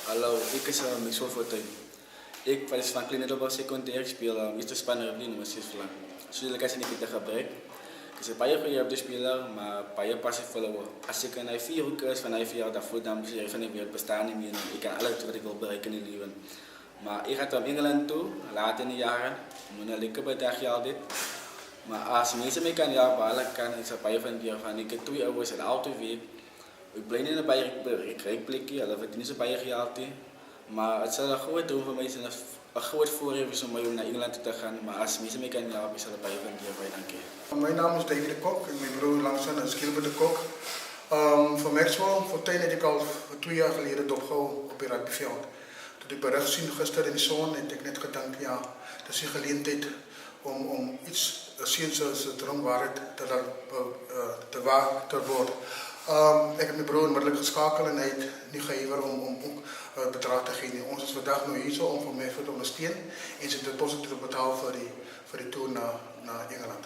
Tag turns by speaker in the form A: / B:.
A: Hallo, ik is Maxwell Fortuin. Ik was van Klein Middelbare Secundair, ik speel eerste span Rugby nummer 6 vlag. Zoals ik niet te gebruik. Ik is een paar jaar geleden op de speler, maar een paar jaar pas verloren. Als ik een 4 hoekers van 5 jaar daarvoor, dan moet je van die wereld bestaan niet meer. Ik kan alles wat ik wil bereiken in het leven. Maar ik ga naar Engeland toe, later in de jaren. Ik moet een linkerbedagje al dit. Maar als mensen mij kan ja, balen kan, is een paar jaar van ik heb 2 hours en altijd weer. Ik blijf in een bereikplekje, dat verdien ze bij je geld. Maar het zal een grote droom voor mij zijn, een groot voorrecht om naar Engeland te gaan. Maar als mensen mij kunnen helpen, zal het bij je van dank je.
B: Mijn naam is David de Kok en mijn broer Langson is Gilbert de Kok. Voor Maxwell Fortuin heb ik al 2 jaar geleden dopgehouden op het rugbyveld. Toen ik bericht zien gisteren in de zon, heb ik net gedacht, ja, dat is een gelegenheid om iets, zien ze droom waarheid te worden. Ik heb mijn broer onmiddellijk geschakeld en hij heeft niet gegeven om ook bedrag te geven. Ons is vandaag nu hier zo om voor mij te ondersteunen en ze deposito te betalen voor die tour naar Engeland.